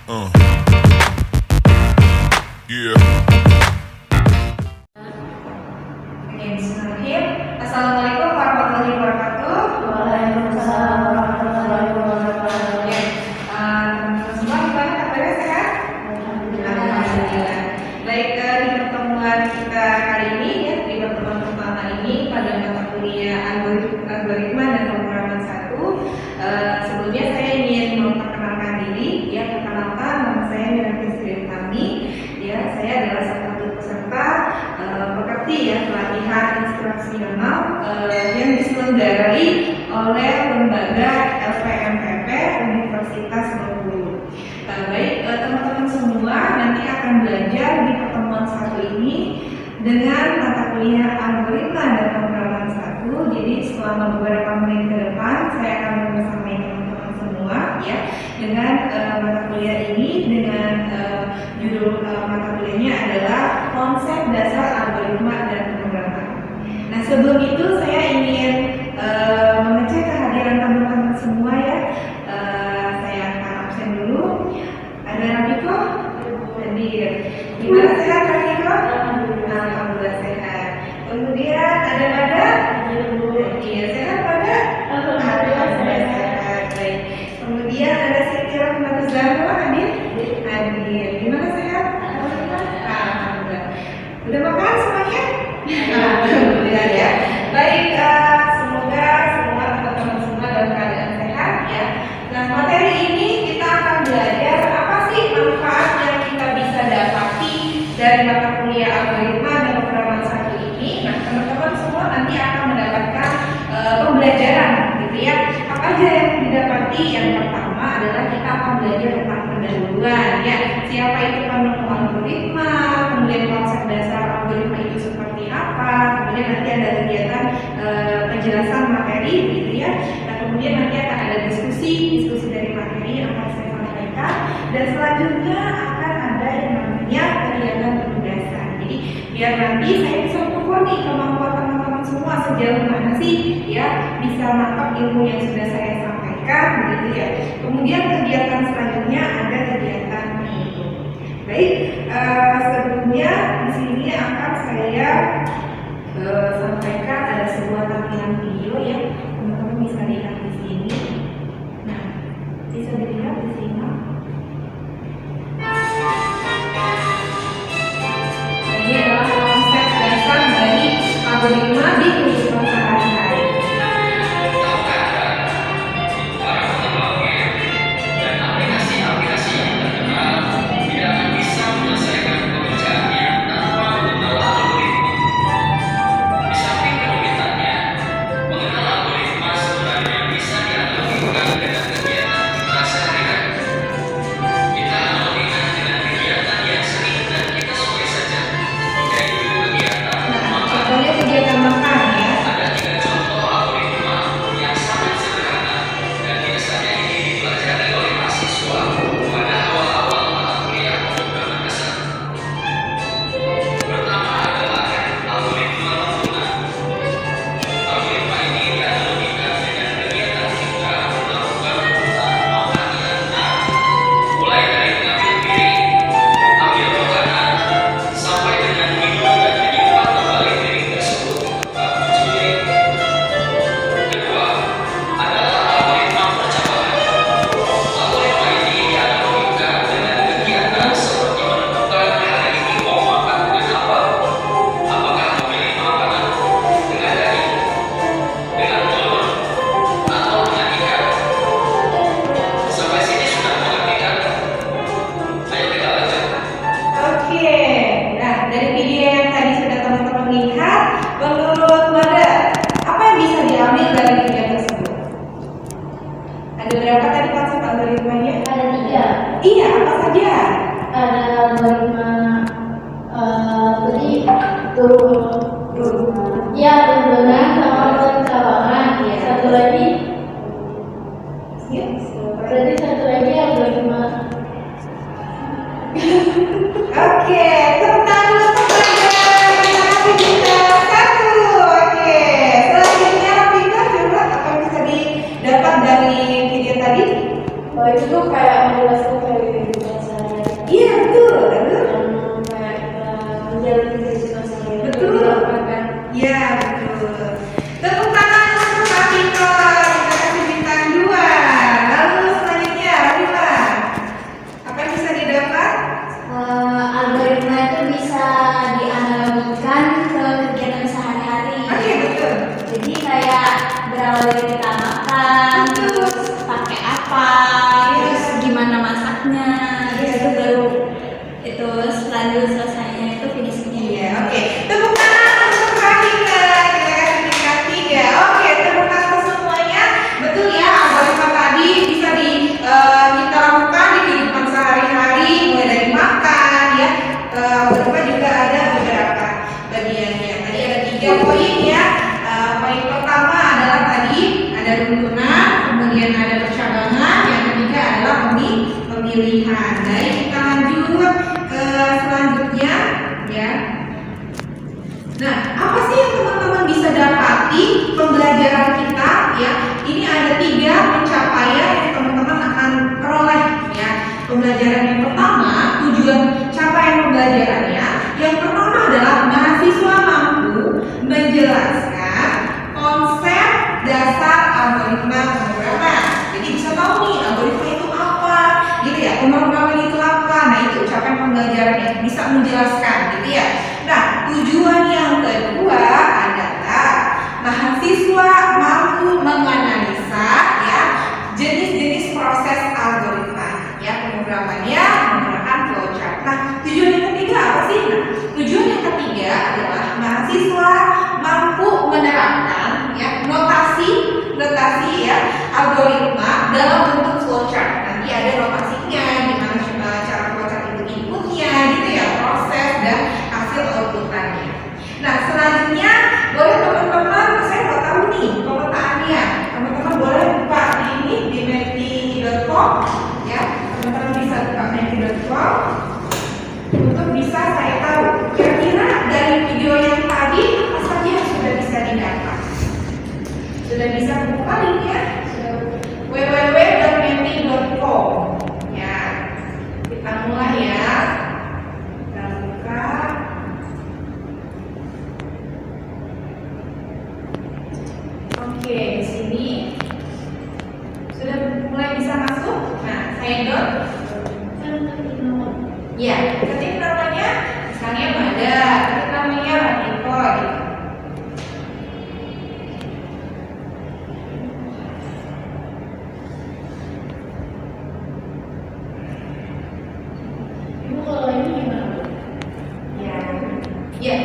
Yeah. Bismillahirrahmanirrahim. Assalamualaikum warahmatullahi wabarakatuh. Waalaikumsalam warahmatullahi wabarakatuh. Ya, teman-teman semua gimana kabarnya, sehat? Alhamdulillah. Baik, di pertemuan kita kali ini ya, di pertemuan pertama ini pada mata kuliah algoritma dan pemrograman 1. Sebelumnya saya ingin memperkenalkan diri. Ya, perkenalkan, nama saya Mira Fitriani. Ya, saya adalah salah satu peserta pekerti ya pelatihan instruksional yang diselenggarakan oleh lembaga LPMPP Universitas Bengkulu. Baik, teman-teman semua nanti akan belajar di pertemuan 1 ini dengan mata kuliah algoritma dan pemrograman 1. Jadi selama beberapa menit ke depan saya akan bersama teman-teman semua ya dengan mata kuliah ini dengan judul mata kuliahnya adalah konsep dasar algoritma dan pemrograman. Nah, sebelum itu saya ingin mengecek kehadiran teman-teman semua ya. Saya akan absen dulu. Ada Rafiko? Hadir. Gimana, sehat Rafiko? Alhamdulillah sehat. Kemudian ada Mada? Iya, sehat Mada? Alhamdulillah sehat. Baik. Kemudian ada Siti Rahmatul Zahra hadir? Hadir. Gimana, sehat? Alhamdulillah. Udah makan semuanya? Alhamdulillah ya. Baik, semoga semua teman-teman semua dalam keadaan sehat ya. Nah, materi ini kita akan belajar apa sih manfaat yang kita bisa dapati dari mata kuliah algoritma dan pemrograman 1 ini. Nah, teman-teman semua nanti akan mendapatkan pembelajaran gitu ya. Apa aja yang didapati? Yang pertama adalah kita akan belajar tentang pendahuluan ya. Siapa itu penemu algoritma, kemudian konsep dasar algoritma itu seperti apa, kemudian nanti ada kegiatan penjelasan materi gitu ya. Nah, kemudian nanti akan ada diskusi dari materi yang akan saya sampaikan, dan selanjutnya akan ada yang namanya kegiatan penugasan. Jadi biar nanti saya bisa mengukur nih kemampuan teman-teman semua sejauh mana sih ya bisa nangkap ilmu yang sudah saya sampaikan begitu ya. Kemudian kegiatan selanjutnya ada kegiatan menuntut. Baik, sebelumnya di sini akan saya sampaikan ada sebuah tampilan video yang teman-teman bisa lihat di sini. Nah, bisa dilihat di sini. Ini adalah konsep dasar dari algoritma di kehidupan sehari-hari. Contohnya kegiatan makan ya. Ada berapa tadi konsep algoritmanya? Ada 3. Iya, apa saja? Ada algoritma beri turun. Ya, turunan sama pencabangan. Ya. Satu lagi. Ya, Berarti satu lagi algoritma. Oke, tepuk tangan dulu untuk pelajaran. Terima kasih kita. 1. Oke, selanjutnya Rafika coba apa yang bisa didapat dari video tadi? Oh, itu tuh kayak menjelaskan verifikasi. Iya betul, betul. Menjalani kehidupan sehari-hari. Betul. Iya betul. Tepuk tangan untuk Kak Vito. Kita kasih bintang 2. Lalu selanjutnya, Rafila. Apa yang bisa didapat? Algoritma itu bisa dianalogikan ke kegiatan sehari-hari. Oke, betul. Jadi kayak berawal dari kita makan, terus pakai apa, terus gimana masaknya, terus itu baru itu selesainya itu finishingnya. Iya, oke. Tepuk tangan untuk Kak Vita. Kita kasih bintang 3. Oke, tepuk tangan untuk semuanya. Betul ya, algoritma tadi bisa kita lakukan di kehidupan sehari-hari, mulai dari makan ya. Algoritma juga ada beberapa bagiannya. Tadi ada 3 poin ya. Poin pertama adalah tadi ada runtunan, kemudian ada percabangan, yang ketiga adalah pemilihan. Baik, kita lanjut ke selanjutnya ya. Nah, apa sih yang teman-teman bisa dapati pembelajaran kita ya? Ini ada 3 pencapaian yang teman-teman akan peroleh ya. Pembelajaran yang pertama, tujuan capaian pembelajarannya. Yang pertama adalah mahasiswa mampu menjelaskan konsep dasar algoritma pemrograman. Jadi bisa tahu nih algoritma itu apa, gitu ya. Pemrograman itu apa? Nah, itu capaian pembelajarannya, bisa menjelaskan, gitu ya. Nah, tujuan yang kedua adalah mahasiswa mampu menganalisa ya jenis-jenis proses algoritma ya pemrogramannya menggunakan flowchart. Nah, tujuan yang ketiga apa sih? Nah, tujuan yang ketiga adalah mahasiswa mampu menerapkan ya notasi ya algoritma dalam bentuk flowchart. Nanti ada notasinya gimana cara flowchart itu inputnya gitu ya, proses dan hasil outputannya. Nah, selanjutnya boleh teman-teman, saya mau tahu nih pemetaannya. Teman-teman boleh buka di menti.com ya. Teman-teman bisa buka menti.com untuk bisa saya tahu kira-kira dari video yang tadi apa saja yang sudah bisa didapat. Sudah bisa buka linknya www.menti.com ya. Kita mulai ya. Kita buka. Oke, di sini sudah mulai bisa masuk. Nah, saya download. Ya, ketik namanya, misalnya Mada, ketik namanya Radiko gitu. Ibu kalau ini gimana? Ya,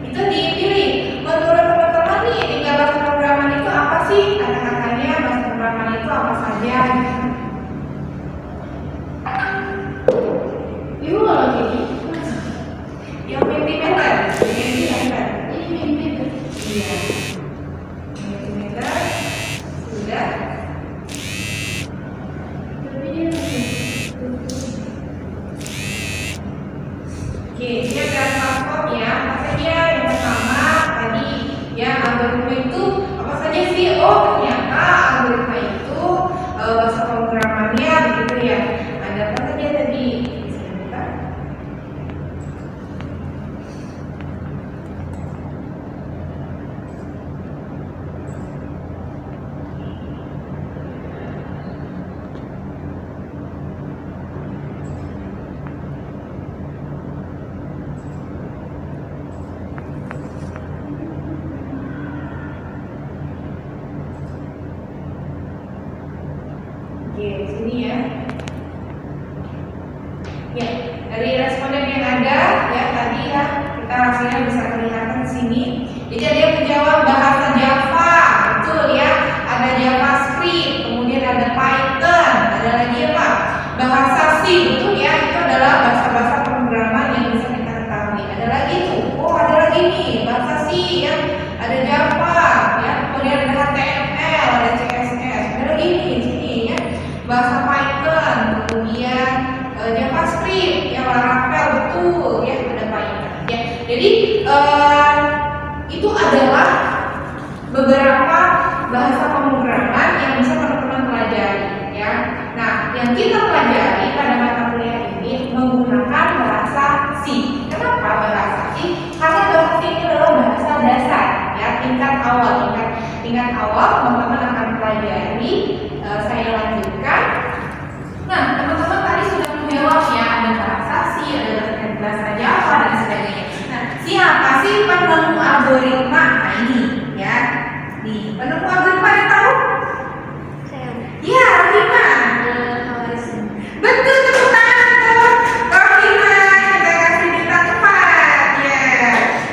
itu dipilih. Menurut teman-teman nih, 3 bahasa pemrograman itu apa sih? Kata-katanya bahasa pemrograman itu apa saja? Ibu kalau gini, Yang Mentimeter. ini mimpi. Iya. Mentimeter sudah. Tapi dia Oke, ini ada platform ya. Apa saja? Yang pertama tadi ya algoritma itu apa saja sih? Oh, ternyata algoritma itu bahasa pemrogramannya begitu ya. Ada apa saja tadi? Bisa buka. Oke, sini ya. Ya, dari responden yang ada ya tadi ya kita hasilnya bisa kelihatan di sini. Jadi ada yang menjawab bahasa Java, betul ya. Ada JavaScript, kemudian ada Python, ada lagi apa? Bahasa C, betul ya. Itu adalah bahasa-bahasa pemrograman yang bisa kita ketahui. Ada lagi tuh, oh ada lagi nih bahasa C ya. Ada Java ya, kemudian ada HTML, ada CSS, ada lagi nih di sini ya. Bahasa Python, kemudian JavaScript, ya Laravel, betul ya ada Python ya. Jadi itu adalah beberapa bahasa pemrograman yang bisa teman-teman pelajari ya. Nah, yang kita pelajari pada mata kuliah ini menggunakan awal, tingkat awal teman-teman akan pelajari. Saya lanjutkan. Nah, teman-teman tadi sudah menjawab ya, ada transaksi, ada bahasa Java dan sebagainya. Nah, siapa sih penemu algoritma? Nah ini ya, nih penemu algoritma ada tahu? Ya, Rahima. Betul, tepuk tangan tuh. Rahima, kita kasih bintang tepat.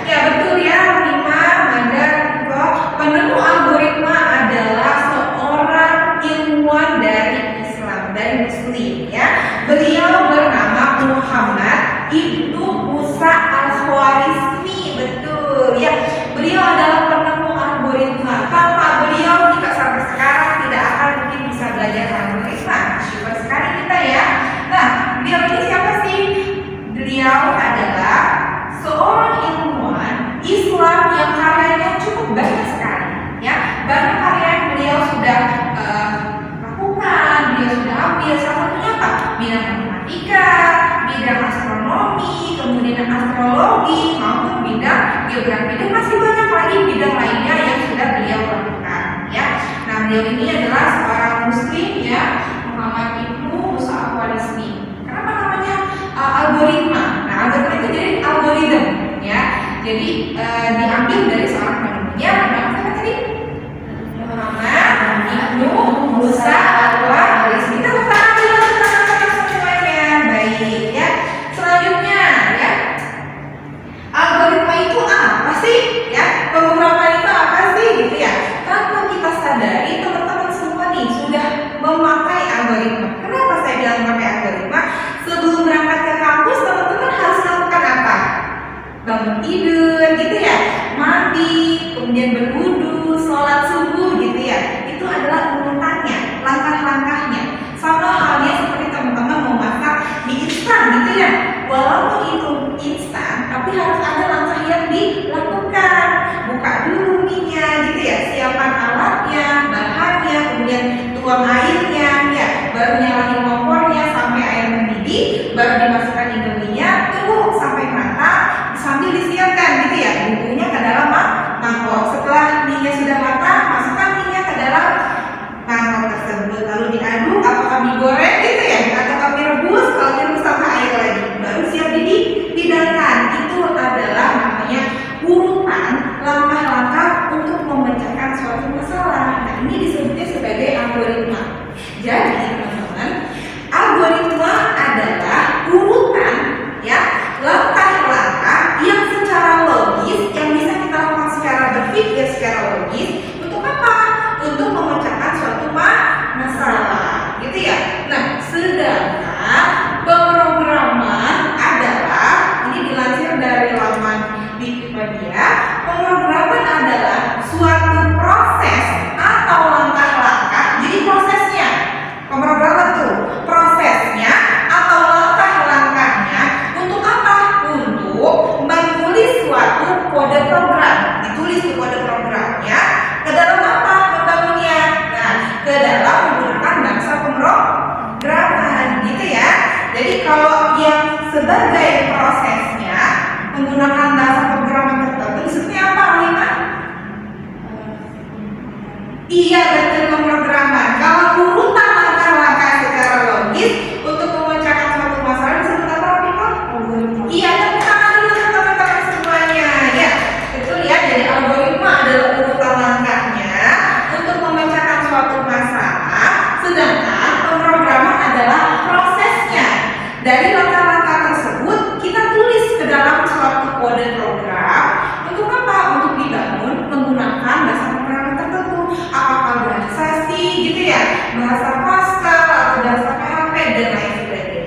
Ya betul ya, Rahima. Benar kok. Penemu algoritma adalah seorang ilmuwan dari Islam, dari Muslim ya. Beliau bernama Muhammad Ibnu Musa Al-Khwarizmi. Betul ya. Beliau adalah penemu algoritma. Tanpa beliau kita sampai sekarang tidak akan mungkin bisa belajar algoritma. Syukur sekali kita ya. Nah, beliau ini siapa sih? Beliau adalah seorang ilmuwan Islam yang karyanya cukup banyak sekali ya. Banyak karya yang beliau sudah lakukan, beliau sudah ambil. Salah satunya apa? Bidang matematika, bidang astronomi, kemudian astrologi, maupun bidang geografi, dan masih banyak lagi bidang lainnya yang sudah beliau lakukan ya. Nah, beliau ini adalah seorang muslim ya, Muhammad Ibnu Musa Al-Khwarizmi. Kenapa namanya algoritma? Nah, algoritma itu jadi algoritma ya. Jadi diambil dari seorang penemunya bernama siapa tadi? Muhammad Ibnu Musa Al-Khwarizmi. Kita semuanya baik ya. Selanjutnya ya, algoritma itu apa sih ya? Pemrograman itu apa sih gitu ya? Tanpa kita sadari, teman-teman semua nih sudah memakai algoritma. Kenapa saya bilang memakai algoritma? Sebelum berangkat ke kampus, teman-teman harus lakukan apa? Bangun tidur gitu ya, mandi, kemudian berwudu, sholat subuh gitu ya. Itu adalah urutannya, langkah-langkahnya. Sama halnya seperti teman-teman mau masak di instan gitu ya. Walaupun itu instan, tapi harus ada langkah yang dilakukan. Buka dulu minyak gitu ya, siapkan alatnya, bahannya, kemudian tuang airnya ya, baru nyalain kompornya sampai air mendidih, baru dimasukkan indominya, tunggu sampai matang sambil disiapkan gitu ya, bumbunya ke dalam mangkok. Setelah minyak sudah matang, masukkan minyak ke dalam mangkok tersebut, lalu diaduk. Apakah digoreng gitu ya, atau kami rebus? Kalau direbus sama air lagi, baru siap dihidangkan. Itu adalah namanya urutan langkah-langkah untuk memecahkan suatu masalah. Nah, ini disebutnya sebagai algoritma. Jadi teman-teman, algoritma adalah urutan ya, langkah-langkah yang secara logis, yang bisa kita lakukan secara berpikir secara logis. Untuk apa? Untuk memecahkan suatu masalah gitu ya. Nah, sedangkan pemrograman adalah, ini dilansir dari laman Wikipedia, pemrograman adalah suatu proses atau langkah-langkah. Jadi prosesnya, pemrograman tuh prosesnya atau langkah-langkahnya untuk apa? Untuk menulis suatu kode program. Ditulis tuh kode programnya ke dalam apa? Membangunnya. Nah, ke dalam menggunakan bahasa pemrograman gitu ya. Jadi kalau yang sebagai prosesnya menggunakan bahasa pemrograman tertentu disebutnya apa, Alina? Iya, betul, pemrograman. Kalau urutan langkah-langkah secara logis untuk memecahkan suatu masalah disebut apa, Rafika? Iya, tepuk tangan dulu teman-teman semuanya. Ya, betul ya. Jadi algoritma adalah urutan langkahnya untuk memecahkan suatu masalah, sedangkan pemrograman adalah prosesnya. Dari langkah-langkah tersebut kita tulis ke dalam suatu kode program. Untuk apa? Untuk dibangun menggunakan bahasa pemrograman tertentu. Apakah bahasa C gitu ya, bahasa Pascal atau bahasa PHP dan lain sebagainya.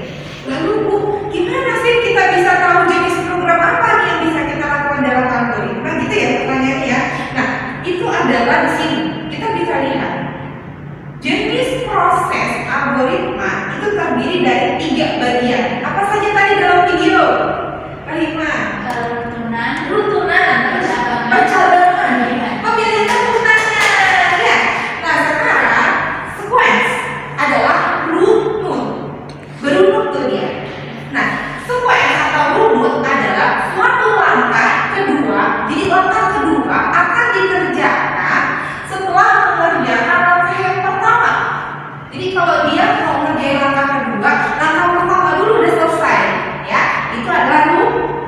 Lalu Bu, gimana sih kita bisa tahu jenis program apa nih yang bisa kita lakukan dalam algoritma gitu ya pertanyaannya ya. Nah, itu adalah di sini kita bisa lihat jenis proses algoritma itu terdiri dari 3 bagian. Apa saja tadi dalam video? Kelima, rutunan, percabangan, pemilihan urutannya ya. Nah, sekarang sequence adalah runut, berunut tuh dia. Nah, sequence atau runut adalah suatu langkah kedua. Jadi langkah kedua akan dikerjakan ngerjain langkah kedua, langkah pertama dulu udah selesai, ya. Itu adalah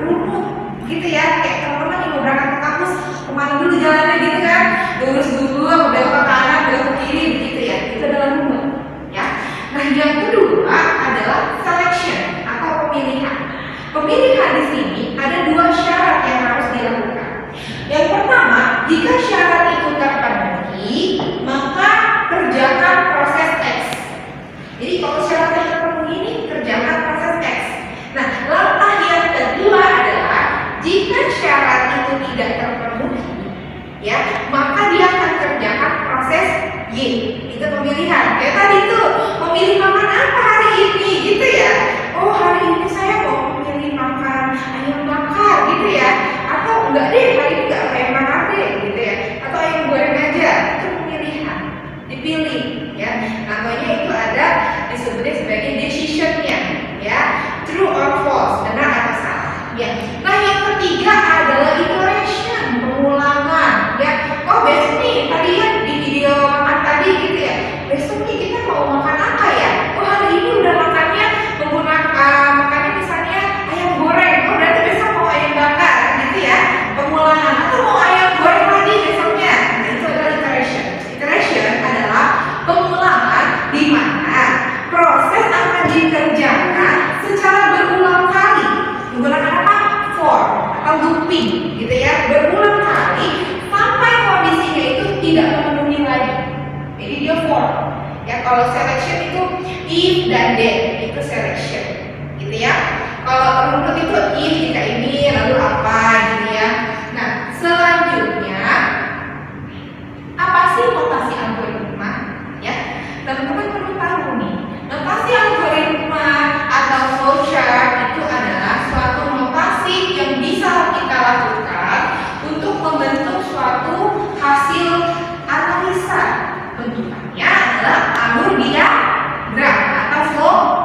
runut, gitu ya. Kayak teman-teman yang mau berangkat ke kampus, kemana dulu jalannya gitu kan? Lurus dulu, belok ke kanan, belok ke kiri, begitu ya. Itu adalah runut, ya. Nah, yang kedua adalah selection atau pemilihan. Pemilihan di sini ada dua syarat yang harus dilakukan. Yang pertama, jika syarat itu terpenuhi, maka kerjakan proses X. Jadi kalau syaratnya terpenuhi ini, kerjakan proses X. Nah, langkah yang kedua adalah jika syarat itu tidak terpenuhi, ya, maka dia akan kerjakan proses Y. Itu pemilihan. Kayak tadi tuh, memilih makan apa hari ini, gitu ya. Oh, hari ini saya mau memilih makan ayam bakar, gitu ya. Atau enggak deh, hari ini enggak ayam bakar deh, gitu ya. Atau ayam goreng aja. Itu pemilihan. Dipilih, ya. Namanya itu ada disebutnya sebagai decision-nya, ya. True or false, benar atau salah. Ya. Nah, yang ketiga adalah iteration, pengulangan, ya. Oh, besok nih, tadi ya di video makan tadi gitu ya. Besok nih kita mau makan apa ya? Oh, hari ini udah makannya menggunakan makannya misalnya ayam goreng. Oh, berarti besok mau ayam bakar, gitu ya. Pengulangan atau mau ayam goreng lagi besoknya. Nah, itu adalah iteration. Iteration adalah pengulangan di mana proses akan dikerjakan secara berulang kali. Menggunakan apa? For atau looping, gitu ya. Berulang kali sampai kondisinya itu tidak memenuhi lagi. Jadi dia for. Ya, kalau selection itu if dan then, itu selection, gitu ya. Kalau runut itu if jika ini lalu apa, gitu ya. Nah, selanjutnya apa sih notasi algoritma? Ya, teman-teman perlu tahu nih. Notasi algoritma atau flowchart itu adalah suatu notasi yang bisa kita lakukan untuk membentuk suatu hasil analisa. Bentukannya adalah alur diagram atau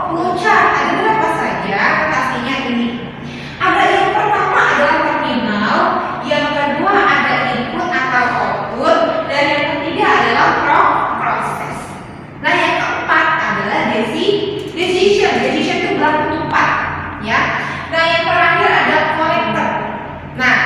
flowchart. Ada berapa saja notasinya ini? Ada yang pertama adalah terminal, yang kedua ada input atau output, dan yang ketiga adalah proses. Nah, yang keempat adalah decision. Decision itu berlaku tepat, ya. Nah, yang terakhir ada connector. Nah,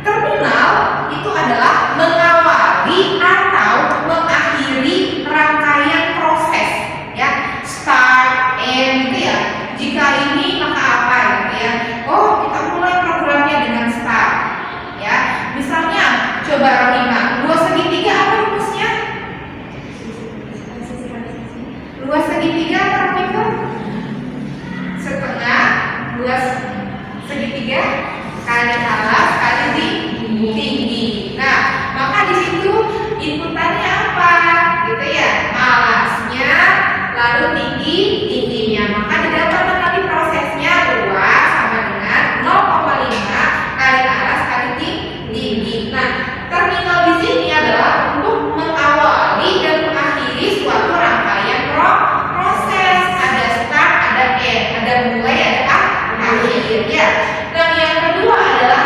terminal itu adalah mengawali atau mengakhiri rangkaian proses, ya. Start, end, gitu ya. Jika ini maka apa, gitu ya. Oh, kita mulai programnya dengan start, ya. Misalnya, coba Romina, luas segitiga apa rumusnya? Luas segitiga apa Romina? Setengah luas segitiga kali alas kali tinggi. Nah, maka di situ inputannya apa? Gitu ya. Alasnya lalu tingginya. Maka didapatkan tadi prosesnya luas sama dengan 0,5 kali alas kali tinggi. Nah, terminal di sini adalah untuk mengawali dan mengakhiri suatu rangkaian proses. Ada start, ada end, ada mulai, ada akhir, ya. Dan yang kedua adalah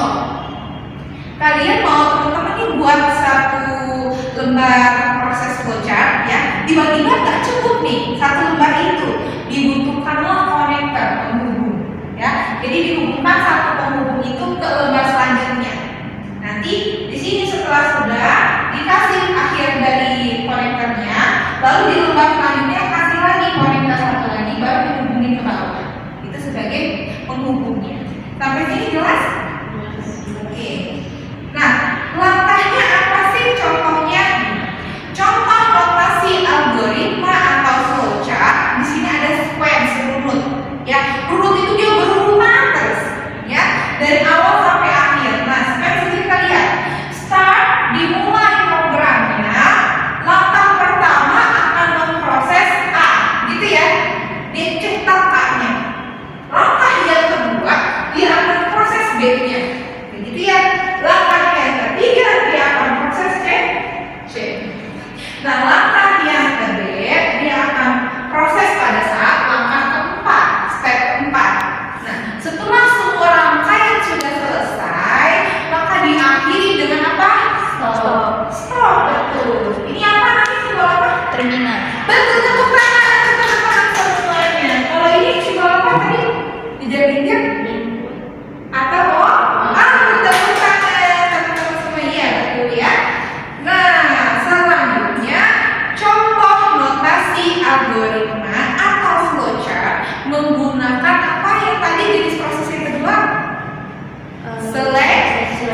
contoh. Kalian mau teman-teman ini buat satu lembar proses flowchart ya, tiba-tiba nggak cukup nih satu lembar itu, dibutuhkanlah konektor penghubung ya. Jadi dihubungkan satu penghubung itu ke lembar selanjutnya. Nanti di sini setelah sudah dikasih akhir dari konektornya, lalu di lembar selanjutnya kasih lagi konektor satu lagi, baru dihubungin ke bawah. Itu sebagai penghubungnya. Sampai sini jelas? Oke. Nah, langkahnya apa sih contohnya? Contoh notasi algoritma atau flowchart. Di sini ada sequence runut. Ya, runut itu dia berurutan terus, ya, dari awal sampai akhir. Nah, sequence ini kita lihat. Start, dimulai programnya. Langkah pertama akan memproses A, gitu ya. Dia cetak A-nya. Langkah yang kedua, dia akan proses B-nya. Begitu ya. Langkah yang ketiga, dia akan proses C. Nah, langkah yang kedua, dia akan proses pada saat langkah keempat, step keempat. Nah, setelah semua rangkaian sudah selesai, maka diakhiri dengan apa? Stop, betul. Ini apa nanti simbol apa? Terminal. Betul, tepuk tangan semuanya. Kalau ini simbol apa tadi? Dijar-dijar? Atau betul banget, teman-teman semua, iya betul ya. Nah, selanjutnya contoh notasi algoritma atau flowchart menggunakan apa yang tadi jenis proses yang kedua?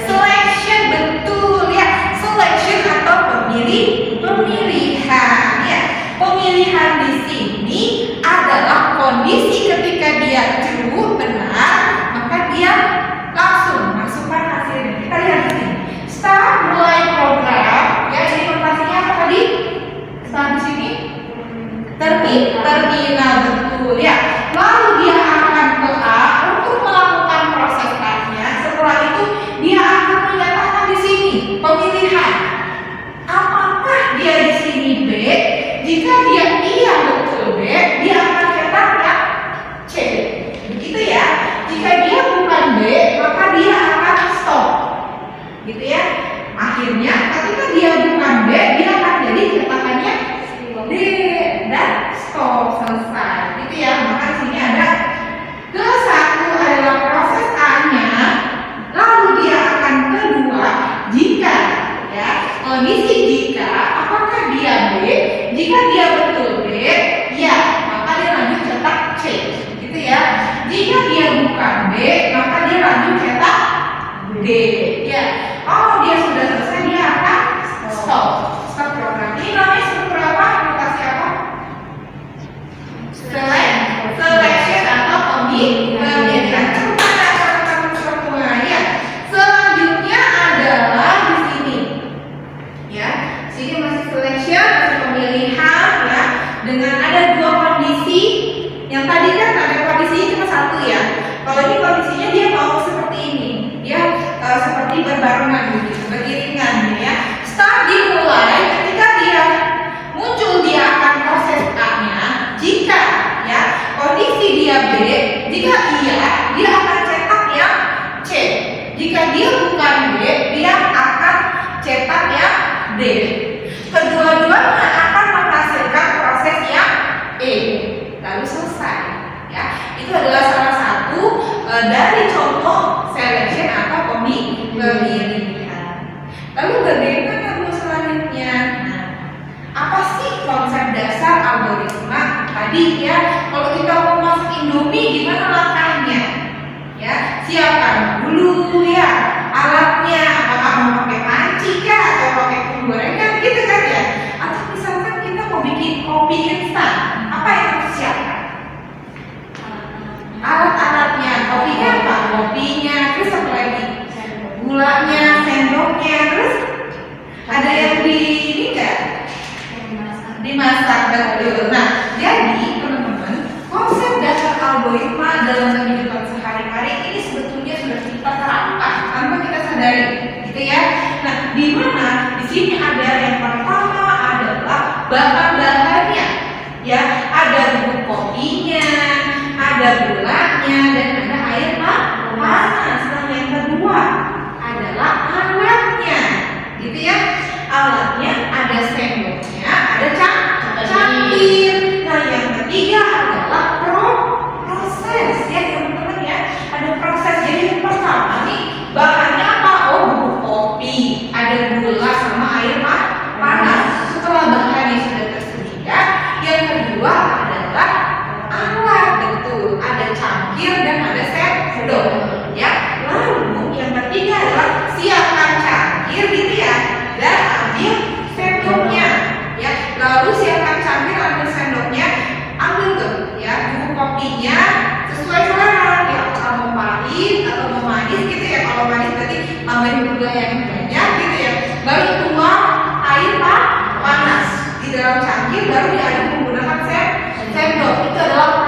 Selection, betul ya. Selection atau pemilihan ya. Pemilihan di sini adalah kondisi ketika dia true, benar, maka dia langsung masukkan hasilnya. Kita lihat di sini. Start, mulai program. Ya, jadi notasinya apa tadi? Start di sini. Terminal, betul ya. Lalu dia akan ke A untuk melakukan proses A-nya. Setelah itu dia akan menyatakan di sini pemilihan. Apakah dia di sini B? Jika dia iya betul B, dia akan cetak ya C. Begitu ya. Jika dia bukan B, maka dia akan stop. Gitu ya. Akhirnya ketika dia bukan B, dia akan jadi cetakannya D dan stop, selesai. Gitu ya. Maka di sini ada ke-1 adalah proses A-nya, lalu dia akan kedua jika ya, kondisi jika apakah dia B? Jika dia betul B, ya, maka dia lanjut cetak C. Gitu ya. Jika dia bukan B, maka dia lanjut cetak D. Ya. Kalau dia sudah selesai, dia akan stop. Stop program. Ini namanya struktur apa? Notasi apa? Selection atau pemilihan. Teman-teman semua ya. Selanjutnya adalah di sini. Ya, sini masih selection, masih pemilihan ya. Dengan ada dua kondisi. Yang tadi kan ada kondisinya cuma satu ya. Kalau ini kondisinya dia mau seperti ini. Dia seperti berbarengan gitu, beriringan gitu ya. Start dimulai ketika dia muncul, dia akan proses A-nya. Jika ya kondisi dia B, jika iya, dia akan cetak yang C. Jika dia bukan B, dia akan cetak yang D. Kedua-duanya akan menghasilkan proses yang E. Lalu selesai. Ya, itu adalah salah satu dari contoh selection atau pemilihan. Lalu bagaimana rumus selanjutnya? Nah, apa sih konsep dasar algoritma tadi ya? Kalau kita mau masak Indomie, gimana langkahnya? Ya, siapkan dulu ya alatnya. Apakah mau pakai panci kah atau pakai penggorengan gitu kan ya? Atau misalkan kita mau bikin kopi instan, apa yang harus siapkan? Alat-alatnya, kopinya apa? Kopinya, terus apa lagi? Gulanya, sendoknya, terus ada yang di ini enggak? Dimasak, betul. Nah, jadi teman-teman, konsep dasar algoritma dalam kehidupan sehari-hari ini sebetulnya sudah kita terapkan tanpa kita sadari, gitu ya. Nah, di mana di sini ada yang pertama adalah bahan-bahannya, ya. Ada bubuk kopinya, ada gulanya, dan ada air panas. Nah, yang kedua juga yang banyak gitu ya. Baru tuang air panas di dalam cangkir, baru diaduk menggunakan sendok. Itu adalah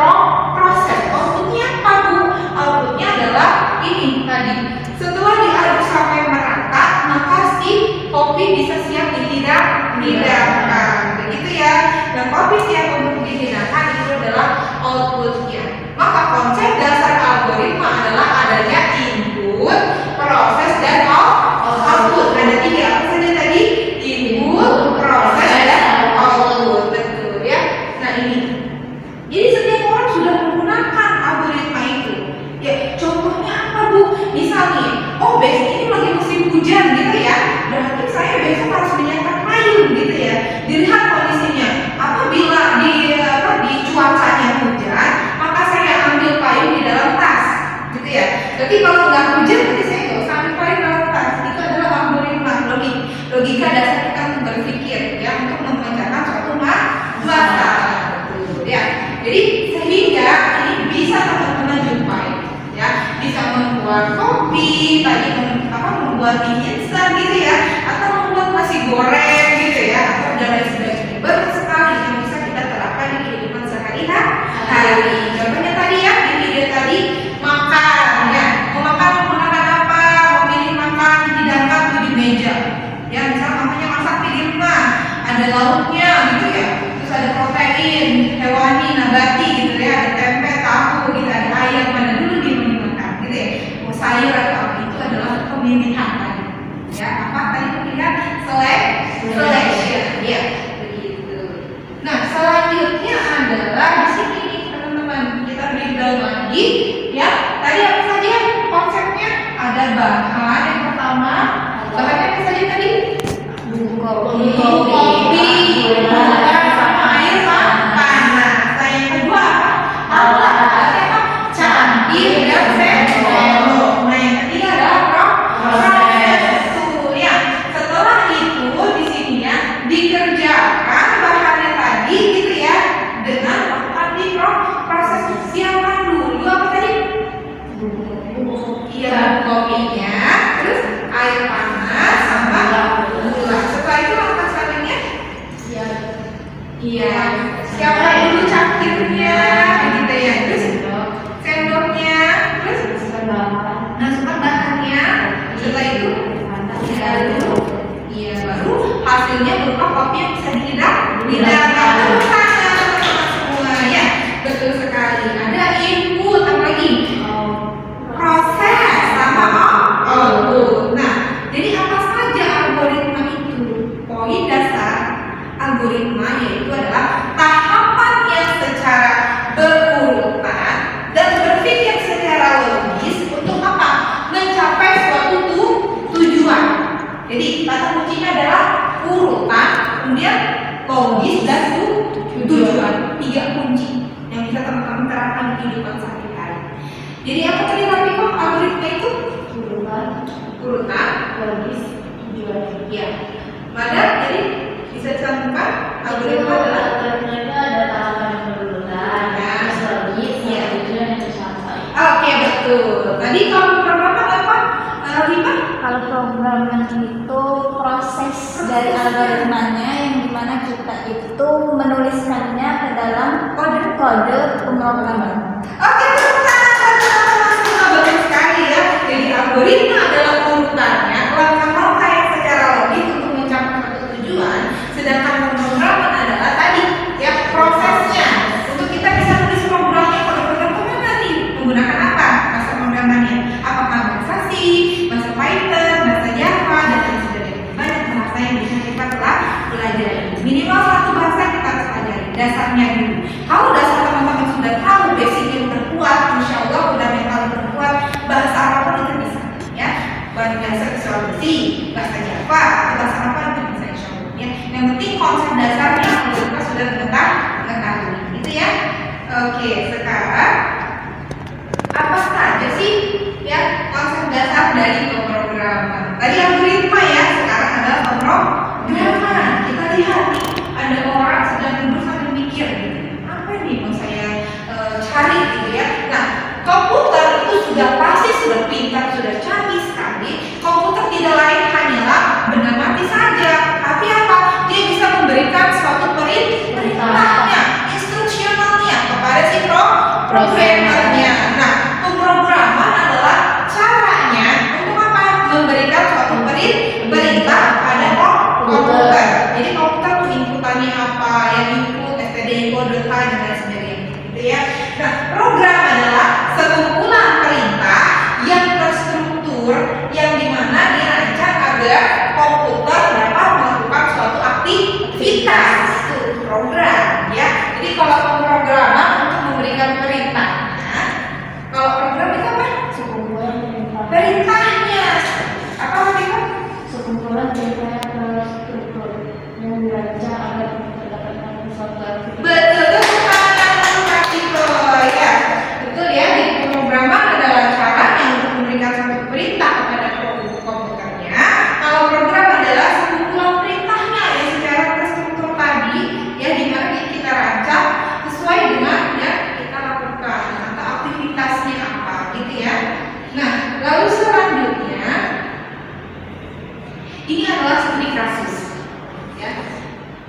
proses. Outputnya apa Bu? Outputnya adalah ini tadi. Setelah diaduk sampai merata, maka si kopi bisa siap dihidangkan. Begitu ya. Dan kopi siap untuk dihidangkan itu adalah outputnya. Maka konsep dasar algoritma adalah adanya input, proses, dan output. Ada 3 apa saja tadi? Input, proses, dan output. Betul ya. Nah ini. Jadi setiap orang sudah menggunakan algoritma itu. Ya, contohnya apa Bu? Misalnya, oh besok ini lagi musim hujan gitu ya. Berarti saya besok harus menyiapkan payung gitu ya. Dilihat kondisinya. Apabila di cuacanya hujan, maka saya ambil payung di dalam tas, gitu ya. Jadi kalau nggak hujan, nanti saya nggak usah ambil payung dalam tas. Itu adalah algoritma logika dasar kita untuk berpikir ya, untuk memecahkan suatu masalah. Ya. Jadi sehingga ini bisa teman-teman jumpai ya, bisa membuat kopi, tadi membuat mie instan gitu ya, atau membuat nasi goreng gitu ya, atau dan lain sebagainya. Banyak sekali yang bisa kita terapkan di kehidupan sehari-hari. Contohnya tadi ya, di video tadi makan ya, mau makan menggunakan apa, memilih makan dihidangkan di meja ya, misal mamanya masak di rumah, ada lauknya gitu ya, terus ada protein hewani, nabati gitu ya, ada tempe, tahu gitu, ada ayam, mana dulu dia mau dimakan gitu ya, mau sayur atau apa, itu adalah pemilihan tadi ya, apa tadi pemilihan selection ya, begitu. Nah selanjutnya adalah di sini teman-teman, kita breakdown lagi ya, tadi apa saja konsepnya, ada bahan yang pertama, bahannya apa saja tadi? Kopi, gula, sama air panas. Nah yang kedua apa? Alatnya apa? Cangkir dan sendok. Nah yang ketiga adalah proses. Ya. Setelah itu di sini ya dikerjakan bahannya tadi gitu ya, dengan tadi proses siapkan dulu apa tadi? Iya, kopinya, terus air panas sama gula. Setelah itu apa caranya? Iya, siapkan dulu cangkirnya, begitu ya. Terus sendoknya, terus masukkan bahannya. Setelah itu baru hasilnya berupa kopi yang bisa dihidangkan. Semua ya, betul sekali. Ada input apa lagi? Proses sama output. Nah, jadi apa saja algoritma itu? Poin dasar algoritma yaitu adalah tahapan yang secara berurutan dan berpikir secara logis untuk apa? Mencapai suatu tujuan. Jadi kata kuncinya adalah urutan, kemudian logis dan tujuan. 3 kunci yang bisa teman-teman terapkan di kehidupan sehari-hari. Jadi apa tadi tapi kok algoritma itu? Urutan, logis, tujuan. Ya. Pada jadi bisa disambungkan algoritma adalah ada tahapan yang berurutan, logis, tujuan yang tercapai. Oke, betul. Tadi kalau programan apa? Lima? Kalau programan itu proses dari algoritmanya yang dimana kita itu menuliskannya ke dalam kode pemrograman. Oke, betul sekali ya. Jadi algoritma adalah urutannya, langkah-langkah yang secara logis untuk mencapai suatu tujuan. Sedangkan pemrograman adalah tadi ya prosesnya. Untuk kita bisa menulis programnya, kalau program kemana nih? Menggunakan apa? Bahasa programannya? Apakah bahasa C, bahasa Python, bahasa Java, dan lain sebagainya. Banyak bahasa yang bisa kita telah pelajari. Minimal 1 bahasa kita harus pelajari. Dasarnya dulu. Kalau dasar teman-teman sudah tahu basic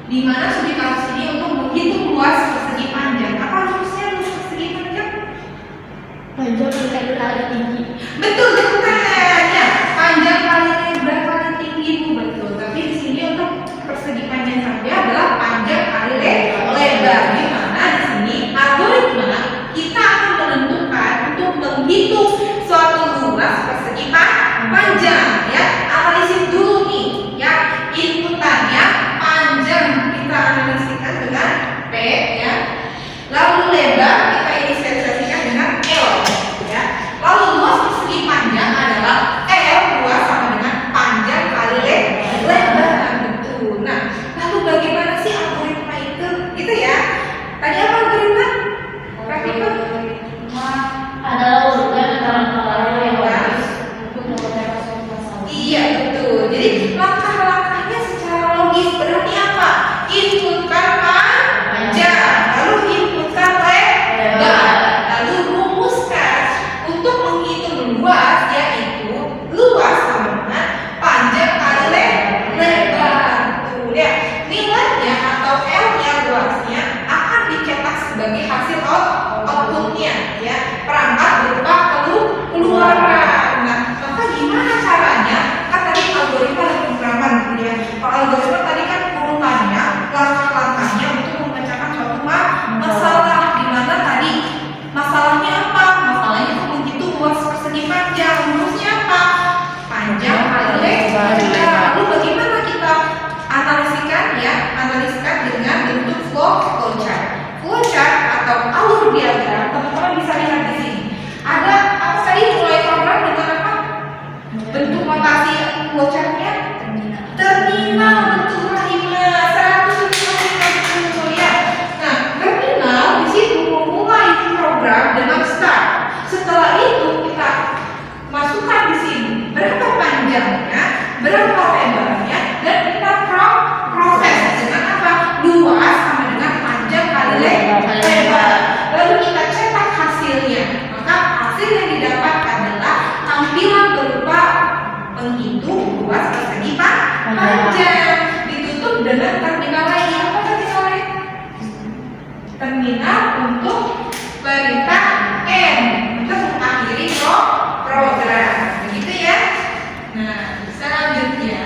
di mana studi kasus ini untuk menghitung luas persegi panjang. Apa rumusnya luas persegi panjang? Panjang kali tinggi. Betul, ya. Panjang kali lebar kali tinggi, Bu. Betul. Tapi di sini untuk persegi panjang saja adalah panjang kali lebar. Di mana di sini algoritma kita akan menentukan untuk menghitung suatu luas persegi panjang, ya. Analisis dulu nih, ya. Inputannya panjang kita analisasikan dengan P, ya. Lalu lebar kita inisialisasikan dengan L, ya. Lalu luas persegi panjang adalah L, luas sama dengan panjang kali lebar. Betul. Nah, lalu bagaimana sih algoritma itu? Gitu ya. Tadi apa algoritma? Praktikum? Adalah urutan antara kepala yang bagus. Iya, betul. Jadi langkah-langkahnya secara logis berarti apa? Inputkan panjang, lalu inputkan lebar, lalu rumuskan untuk menghitung luas, yaitu luas sama dengan panjang kali lebar. Tuh ya, nilainya atau L-nya luasnya akan dicetak sebagai hasil outputnya, ya, perangkat berupa keluaran. Nah, maka gimana caranya? Kan tadi algoritma dan pemrograman, ya. Kalau algoritma tadi kan urutannya, langkah-langkahnya untuk memecahkan suatu masalah. Di mana tadi masalahnya apa? Masalahnya itu menghitung luas persegi panjang. Rumusnya apa? Panjang kali lebar. Lalu bagaimana kita analisikan, ya? Analiskan dengan bentuk flowchart. Flowchart atau alur diagram, teman-teman bisa lihat di sini. Ada apa tadi, mulai program dengan apa? Bentuk notasi flowchartnya? Terminal, betul Rahima. 155 betul ya. Nah, terminal di situ memulai program dengan start. Setelah itu kita masukkan di sini berapa panjangnya, berapa lebarnya, dan kita proses dengan apa? Luas sama dengan panjang kali lebar. Lalu kita cetak hasilnya. Maka hasil yang didapat adalah tampilan berupa penghitung luas persegi panjang, ditutup dengan terminal lainnya. Apa terminal lain? Terminal untuk perintah N untuk mengakhiri program. Begitu ya. Nah, selanjutnya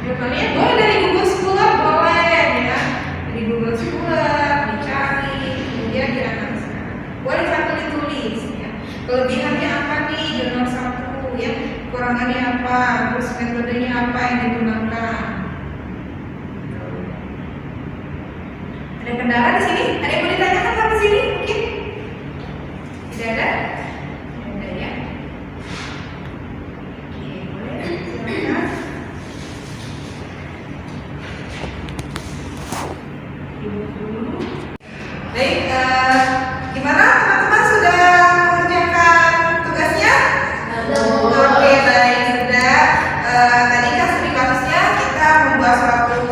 Jurnalnya boleh dari Google Scholar, boleh ya. Dari Google Scholar dicari, kemudian dianalisa. Boleh satu ditulis ya. Kelebihannya apa nih jurnal satu ya? Kekurangannya apa? Terus metodenya apa yang digunakan? Ada kendala di sini? Ada yang mau ditanyakan sampai sini? Mungkin? Tidak ada? Tidak ada ya? Oke, boleh. Silakan. Baik, gimana teman-teman sudah mengerjakan tugasnya? Oke, baik sudah. Tadi kan studi kasusnya kita membuat suatu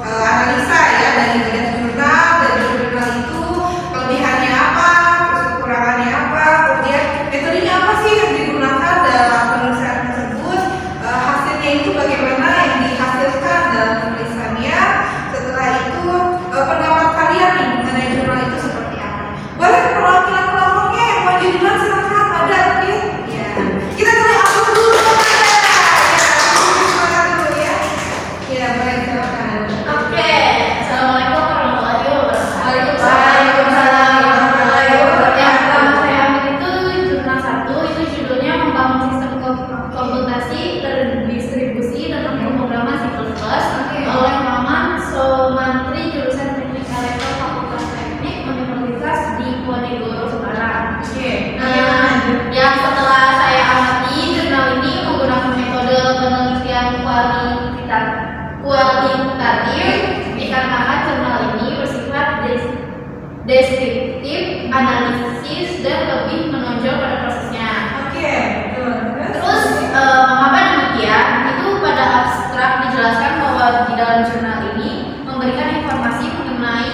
analisa ya dari bagian jurnal, dari jurnal itu kelebihannya apa, terus kekurangannya apa, kemudian metodenya apa sih yang digunakan dalam penulisan tersebut, hasilnya itu bagaimana yang dihasilkan dalam penulisannya. Setelah itu pendapat kalian nih mengenai jurnal itu seperti apa? Boleh perwakilan kelompoknya yang mau jurnal silakan ada mungkin? Ya. Kita boleh upload dulu kepada ya, dulu ya. Ya boleh silakan. Oke, assalamualaikum warahmatullahi wabarakatuh. Waalaikumsalam warahmatullahi wabarakatuh. Yang pertama saya ambil itu jurnal 1, itu judulnya membangun sistem komputasi terdistribusi dalam pemrograman C++ oleh Maman Somantri, jurusan Teknik Elektro Fakultas Teknik Universitas Diponegoro Semarang. Oke. Nah, yang setelah saya amati jurnal ini menggunakan metode penelitian kualitatif dikarenakan jurnal ini bersifat deskriptif, analisis, dan lebih menonjol pada prosesnya. Oke. Terus mengapa demikian? Itu pada abstrak dijelaskan bahwa di dalam jurnal ini memberikan informasi mengenai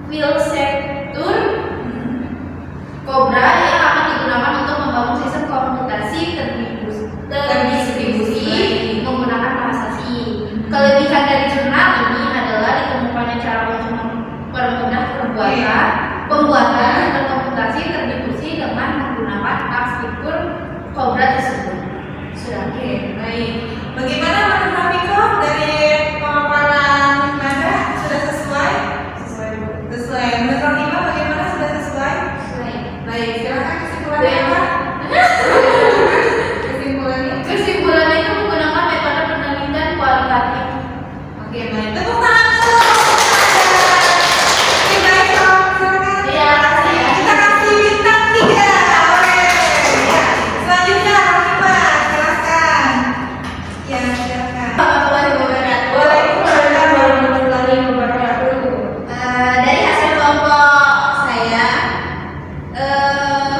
filsektur Cobra yang akan digunakan untuk membangun sistem komputasi terdistribusi menggunakan bahasa C. Kelebihan dari jurnal ini adalah ditemukannya cara untuk mempermudah pembuatan sistem komputasi terdistribusi dengan menggunakan arsitektur Cobra tersebut. Sudah. Oke, baik. Bagaimana menurut Rafiko dari pemaparan Nada? Sudah sesuai? Sesuai. Menurut Rafiko bagaimana, sudah sesuai? Baik, silakan kesimpulannya apa? Kesimpulannya itu menggunakan metode penelitian kualitatif. Oke, baik. Tepuk tangan dulu. Oke, baik. Silakan. Iya, saya. Kita kasih bintang 3. Oke. Ya. Selanjutnya Rafiko, silakan. Ya, silakan. Warahmatullahi wabarakatuh. Waalaikumsalam warahmatullahi wabarakatuh. Dari hasil kelompok saya,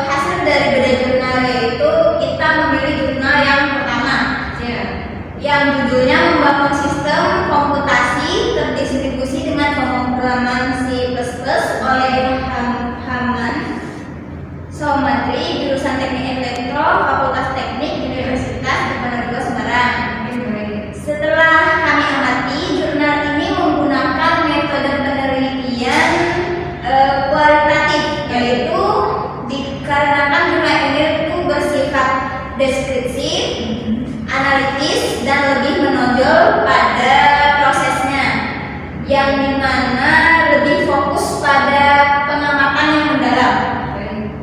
hasil dari beda jurnal yaitu kita memilih jurnal yang pertama, Ya. yang judulnya membangun sistem komputasi terdistribusi dengan pemrograman C++ oleh Haman Somantri, jurusan Teknik Elektro Fakultas Teknik Universitas Diponegoro Semarang. Setelah kami amati, jurnal ini menggunakan metode penelitian kualitatif, yaitu dikarenakan jurnal ini itu bersifat deskriptif, analitis, dan lebih menonjol pada prosesnya, yang dimana lebih fokus pada pengamatan yang mendalam.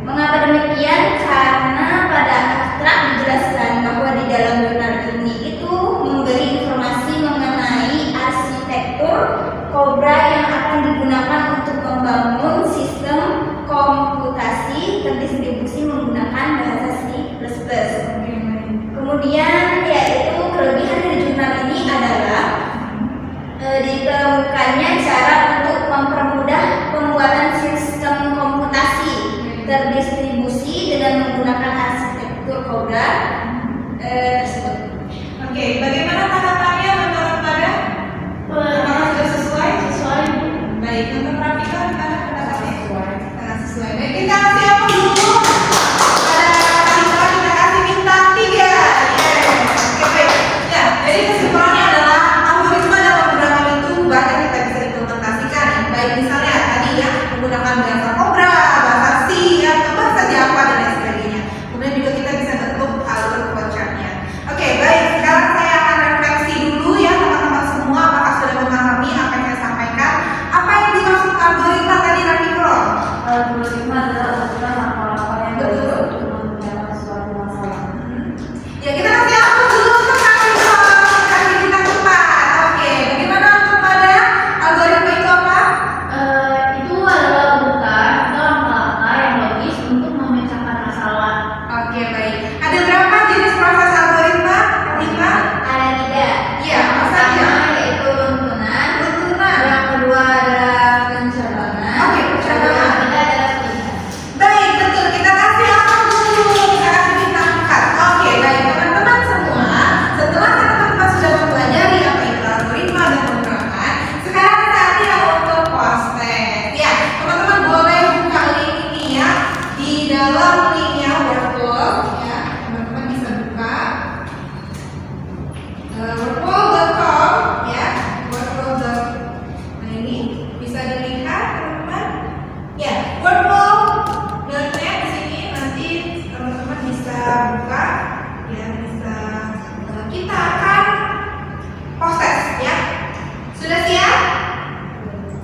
Mengapa demikian? Karena pada abstrak dijelaskan bahwa di dalam jurnal ini itu memberi informasi mengenai arsitektur Cobra yang akan digunakan untuk membangun sistem komputasi terdistribusi menggunakan bahasa C++. Kemudian yaitu kelebihan dari jurnal ini adalah ditemukannya cara untuk mempermudah pembuatan sistem komputasi terdistribusi dengan menggunakan arsitektur Cobra tersebut. Oke, bagaimana tanggapannya menurut Pada? Apakah sudah sesuai? Sesuai. Baik, untuk Rafika gimana pendapatnya? Sesuai. Baik, kita kasih apa dulu? Pada Rafika kita kasih bintang 3.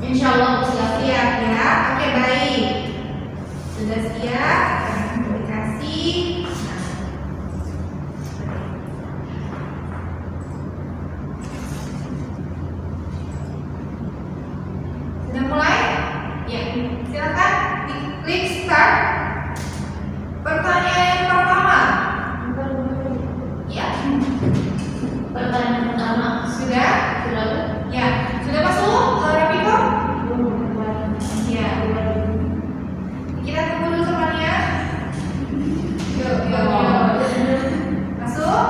Insya Allah siap. Siap ya. Oke, baik. Sudah siap? Kasih. Sudah mulai? Ya. Silakan klik start. Pertanyaan yang pertama. Ya. Pertanyaan pertama Sudah? sudah. Ya. Sudah masuk, Rafiko? Ya. Kita tunggu dulu temannya. Yuk. Masuk.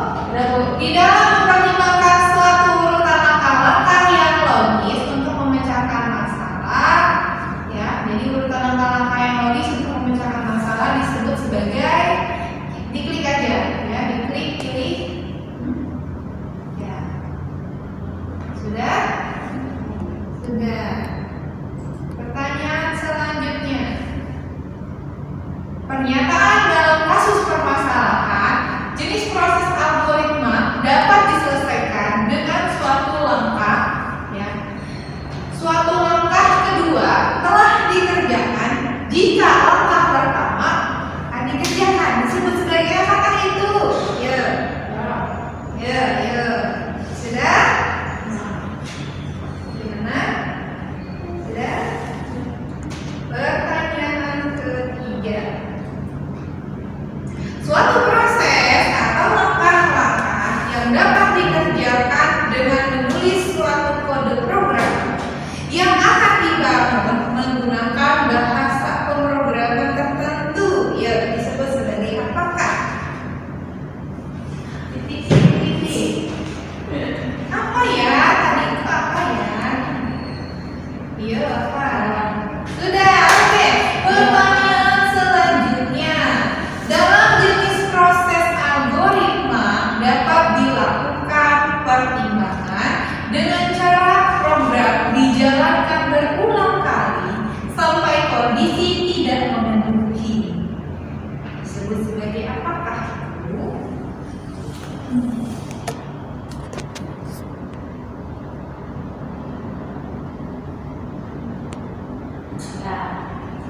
Di dalam mempertimbangkan suatu urutan langkah-langkah yang logis untuk memecahkan masalah, ya. Jadi urutan langkah-langkah yang logis untuk memecahkan masalah disebut sebagai, diklik aja, ya, diklik pilih. Ya. Sudah? Sudah. Pertanyaan selanjutnya. Pernyataan dalam kasus permasalahan, jenis proses algoritma dapat diselesaikan dengan suatu langkah, ya. Suatu langkah kedua telah dikerjakan jika langkah pertama dikerjakan. Disebut sebagai apakah itu? Ya. Sudah? Gimana? Sudah? Pertanyaan ketiga. Suatu proses atau langkah-langkah yang dapat dikerjakan dengan menulis suatu kode program yang akan dibangun menggunakan bahasa pemrograman tertentu, ya, disebut sebagai apakah? Titik. Apa ya? Tadi itu apa ya? Iya, apa? Sudah, oke. Pertanyaan selanjutnya. Dalam jenis proses algoritma dapat dilakukan pertimbangan dengan cara program dijalankan berulang kali sampai kondisi tidak memenuhi. Disebut sebagai apakah itu?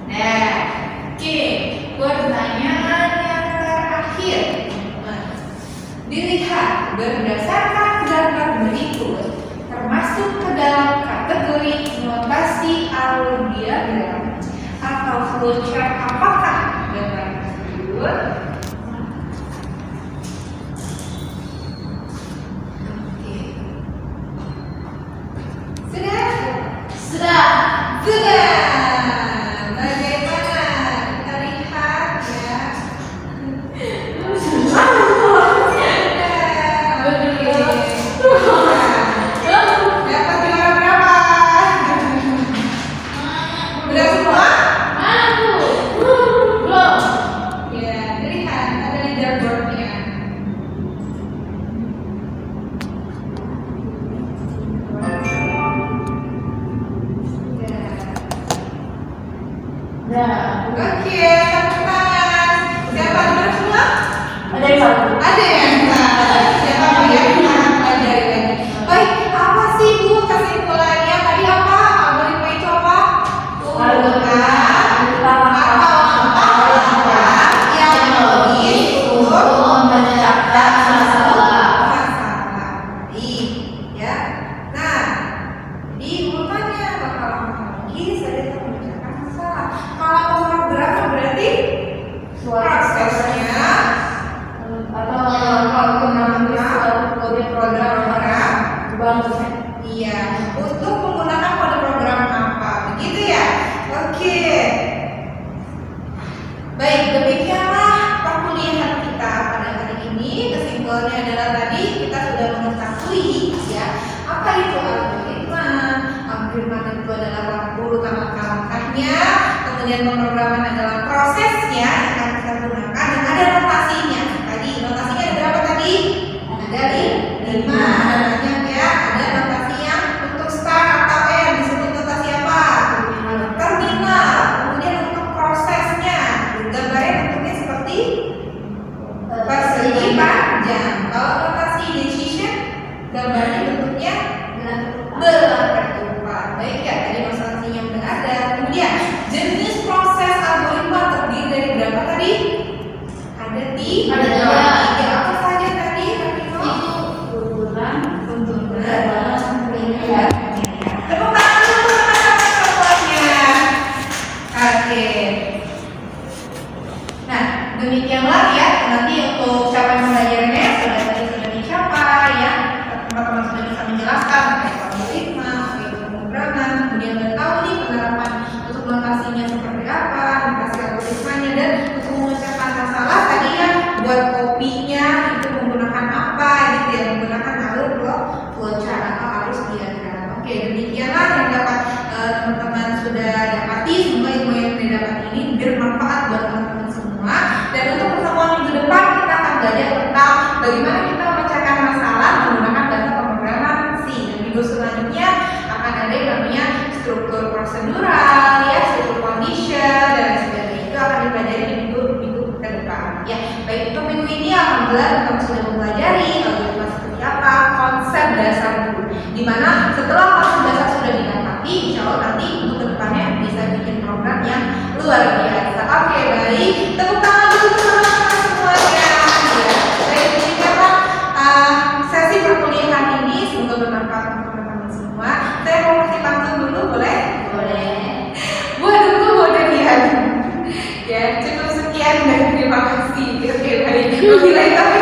Nah, oke. Pertanyaan yang terakhir. Dilihat berdasarkan gambar berikut, termasuk ke dalam kategori notasi alur diagram atau flowchart, apakah gambar tersebut? Oke. Sudah. Bagaimana? Kita lihat ya. Dapat juara berapa? Udah semua? Belum. Ya, lihat ada leaderboardnya. Nah, Oke, tepuk tangan. Siapa dulu semua? ada yang satu. Ada yang salah. Siapa yang akan pelajari lagi? Baik, apa sih Bu kesimpulannya tadi apa? Algoritma itu apa? Yang logis untuk memecahkan masalah. masalah. Ya. Nah, di urutannya bakal logis ada yang memecahkan masalah. Kalau pemrograman berarti prosesnya Atau kalau menulis suatu kode program program. Iya, untuk menggunakan kode program apa? Begitu ya? Oke. Baik, demikianlah perkuliahan kita pada hari ini. Kesimpulannya adalah tadi kita sudah mengetahui ya apa itu algoritma. Algoritma itu adalah urutan langkah-langkahnya. Kemudian pemrograman adalah prosesnya yang akan kita gunakan dan ada notasinya. Tadi notasinya ada berapa tadi? Ada 5. Banyak ya. Ada notasi yang untuk start atau end disebut notasi apa? Terminal. Kemudian untuk prosesnya gambarnya bentuknya seperti persegi panjang. Kalau notasi gambarnya bentuknya belah ketupat. Baik ya, tadi masalah tepuk tangan dulu teman-teman semuanya. Ya, baik, jadi memang sesi perkuliahan ini semoga bermanfaat untuk teman-teman semua. Saya mau kasih pantun dulu, boleh? Boleh. Buat dulu, buat Rian. Ya, cukup sekian dan terima kasih. Oke, baik. Wabillahi taufiq